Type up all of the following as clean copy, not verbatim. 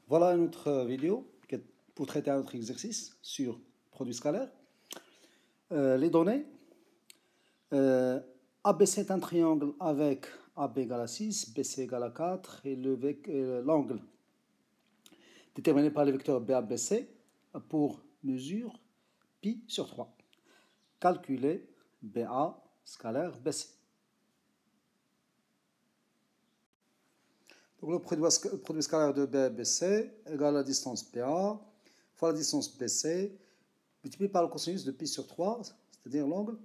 Voilà une autre vidéo pour traiter un autre exercice sur produits scalaires. Les données. ABC est un triangle avec AB égale à 6, BC égale à 4 et l'angle déterminé par le vecteur BABC pour mesure pi sur 3. Calculer BA scalaire BC. Donc le produit scalaire de BABC égale à la distance BA fois la distance BC multiplié par le cosinus de pi sur 3, c'est-à-dire l'angle,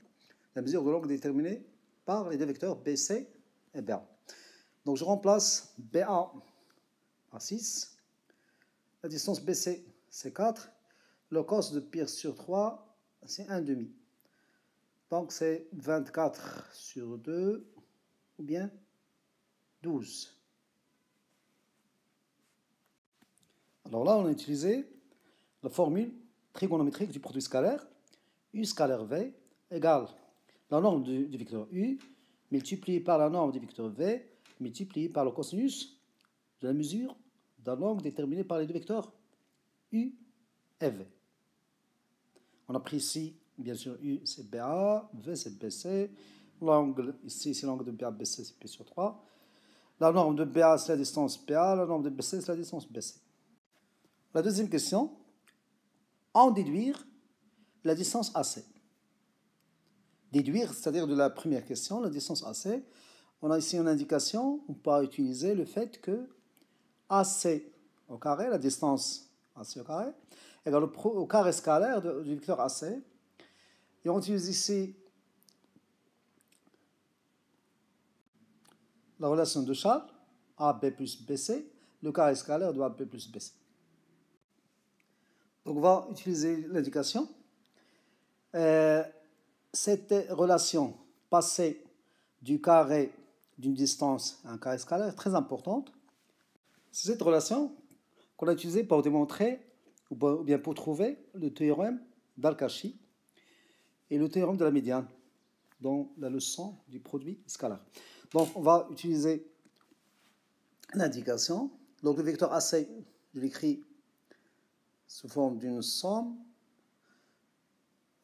la mesure de l'angle déterminée par les deux vecteurs BC et BA. Donc je remplace BA par 6, la distance BC c'est 4, le cos de pi sur 3 c'est 1,5. Donc c'est 24 sur 2 ou bien 12. Alors là on a utilisé la formule trigonométrique du produit scalaire, U scalaire V égale la norme du vecteur U multiplié par la norme du vecteur V multiplié par le cosinus de la mesure d'un angle déterminé par les deux vecteurs U et V. On a pris ici, bien sûr, U c'est BA, V c'est BC, l'angle ici c'est l'angle de BA-BC c'est P sur 3, la norme de BA c'est la distance BA, la norme de BC c'est la distance BC. La deuxième question, en déduire la distance AC. Déduire, c'est-à-dire de la première question, la distance AC, on a ici une indication, on peut utiliser le fait que AC au carré, la distance AC au carré, égale au carré scalaire du vecteur AC. Et on utilise ici la relation de Charles, AB plus BC, le carré scalaire de AB plus BC. Donc on va utiliser l'indication. Cette relation passer du carré d'une distance à un carré scalaire est très importante. C'est cette relation qu'on a utilisée pour démontrer ou bien pour trouver le théorème d'Al-Kashi et le théorème de la médiane dans la leçon du produit scalaire. Donc on va utiliser l'indication. Donc le vecteur AC, je l'écris sous forme d'une somme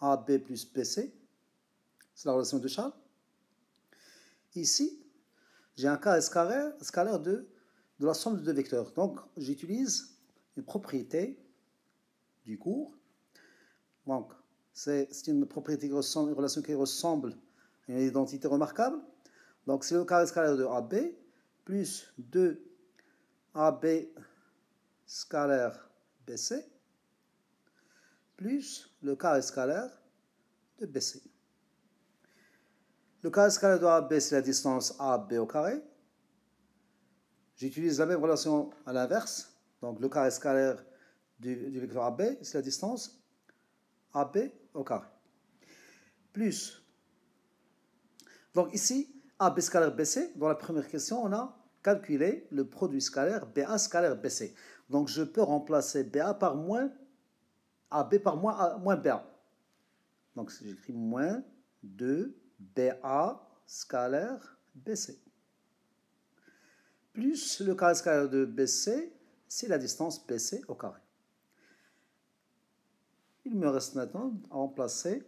AB plus BC. C'est la relation de Charles. Ici, j'ai un carré scalaire de la somme de deux vecteurs. Donc, j'utilise une propriété du cours. Donc, c'est une propriété une relation qui ressemble à une identité remarquable. Donc, c'est le carré scalaire de AB plus 2AB scalaire BC plus le carré scalaire de BC. Le carré scalaire de AB, c'est la distance AB au carré. J'utilise la même relation à l'inverse. Donc, le carré scalaire du vecteur AB, c'est la distance AB au carré. Plus. Donc, ici, AB scalaire BC, dans la première question, on a calculé le produit scalaire BA scalaire BC. Donc, je peux remplacer BA par moins AB par moins BA. Donc, j'écris moins 2 BA scalaire BC. Plus le carré scalaire de BC, c'est la distance BC au carré. Il me reste maintenant à remplacer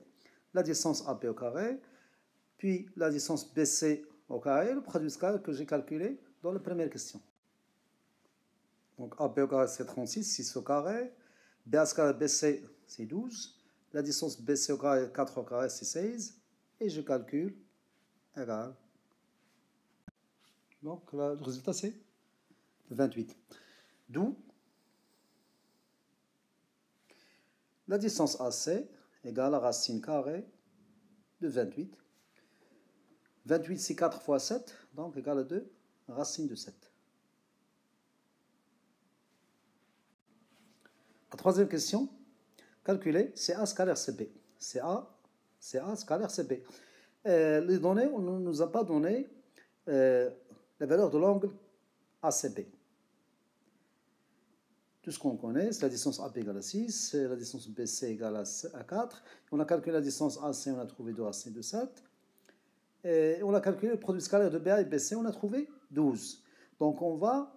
la distance AB au carré, puis la distance BC au carré, le produit scalaire que j'ai calculé dans la première question. Donc AB au carré c'est 36, 6 au carré, BA scalaire BC c'est 12, la distance BC au carré 4 au carré c'est 16, et je calcule égal. Donc le résultat c'est 28. D'où la distance AC égale à racine carrée de 28. 28 c'est 4 fois 7, donc égale à 2, racine de 7. La troisième question, calculer CA scalaire CB. CA scalaire CB. Les données, on ne nous a pas donné la valeur de l'angle ACB. Tout ce qu'on connaît, c'est la distance AB égale à 6, la distance BC égale à 4. On a calculé la distance AC, on a trouvé 2 racines de 7. Et on a calculé le produit scalaire de BA et BC, on a trouvé 12. Donc on va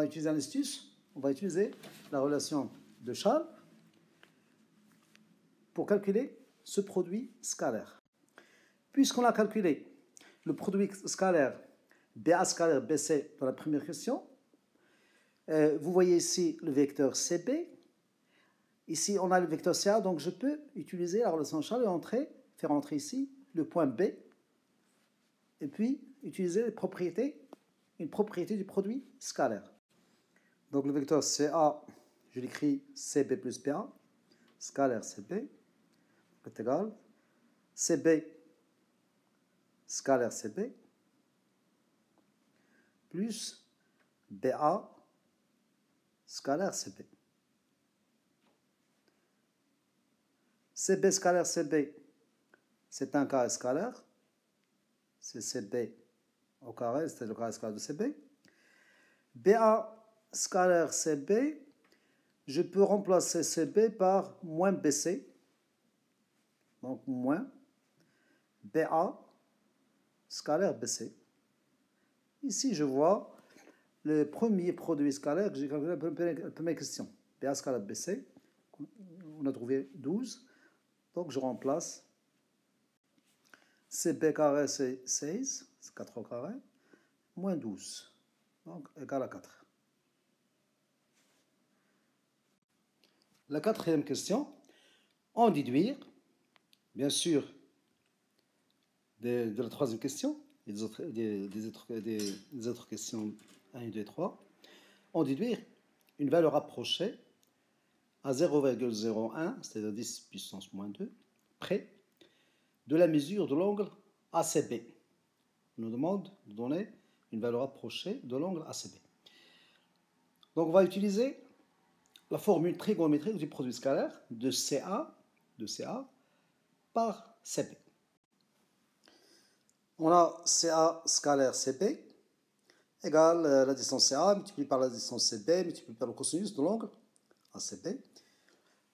utiliser un astuce. on va utiliser la relation de Charles pour calculer ce produit scalaire. Puisqu'on a calculé le produit scalaire BA scalaire BC dans la première question, vous voyez ici le vecteur CB. Ici, on a le vecteur CA, donc je peux utiliser la relation de Charles et faire entrer ici le point B et puis utiliser une propriété du produit scalaire. Donc le vecteur CA, je l'écris CB plus BA, scalaire CB, est égal CB scalaire CB plus BA scalaire CB. CB scalaire CB, c'est un carré scalaire, c'est CB au carré, c'est le carré scalaire de CB. BA scalaire CB, je peux remplacer CB par moins BC, donc moins BA scalaire BC. Ici, je vois le premier produit scalaire que j'ai calculé la première question. BA scalaire BC, on a trouvé 12, donc je remplace CB carré c'est 16, c'est 4 au carré, moins 12, donc égal à 4. La quatrième question, en déduire, bien sûr, de la troisième question, et des autres questions 1, 2, 3, en déduire une valeur approchée à 0,01, c'est-à-dire 10 puissance moins 2, près de la mesure de l'angle ACB. On nous demande de donner une valeur approchée de l'angle ACB. Donc on va utiliser la formule trigonométrique du produit scalaire de CA par CB. On a CA scalaire CB égale la distance CA multipliée par la distance CB multipliée par le cosinus de l'angle ACB.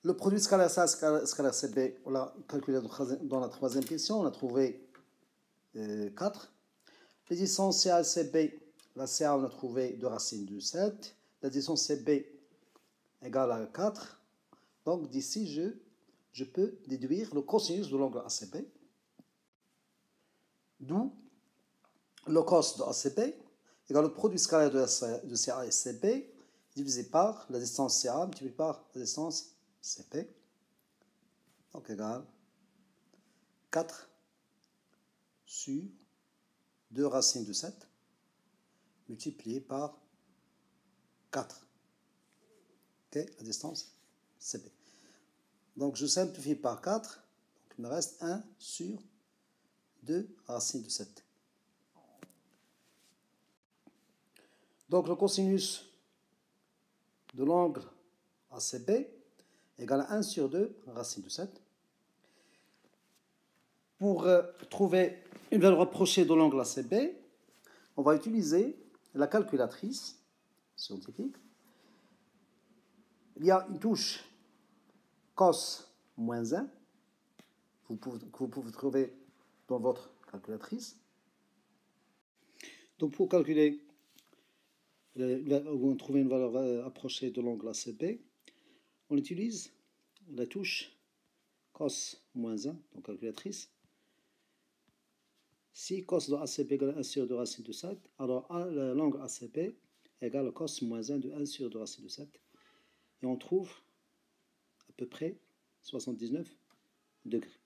Le produit scalaire CA scalaire CB, on l'a calculé dans la troisième question, on a trouvé 4. Les distances CA et CB, la CA on a trouvé 2 racines de 7. La distance CB égale à 4. Donc d'ici, je peux déduire le cosinus de l'angle ACB. D'où le cos de ACB égale le produit scalaire de CA et CB divisé par la distance CA multiplié par la distance CP. Donc égale 4 sur 2 racines de 7 multiplié par 4. Okay, la distance CP. Donc je simplifie par 4. Donc il me reste 1 sur 2 racines de 7. Donc le cosinus de l'angle ACB égale à 1 sur 2 racine de 7. Pour trouver une valeur approchée de l'angle ACB, on va utiliser la calculatrice scientifique. Il y a une touche cos moins 1 que vous pouvez trouver dans votre calculatrice. Donc pour calculer, ou trouver une valeur approchée de l'angle ACB, on utilise la touche cos moins 1, donc calculatrice. Si cos de ACB égale 1 sur 2 racine de 7, alors l'angle ACB égale cos moins 1 de 1 sur 2 racine de 7. Et on trouve à peu près 79 degrés.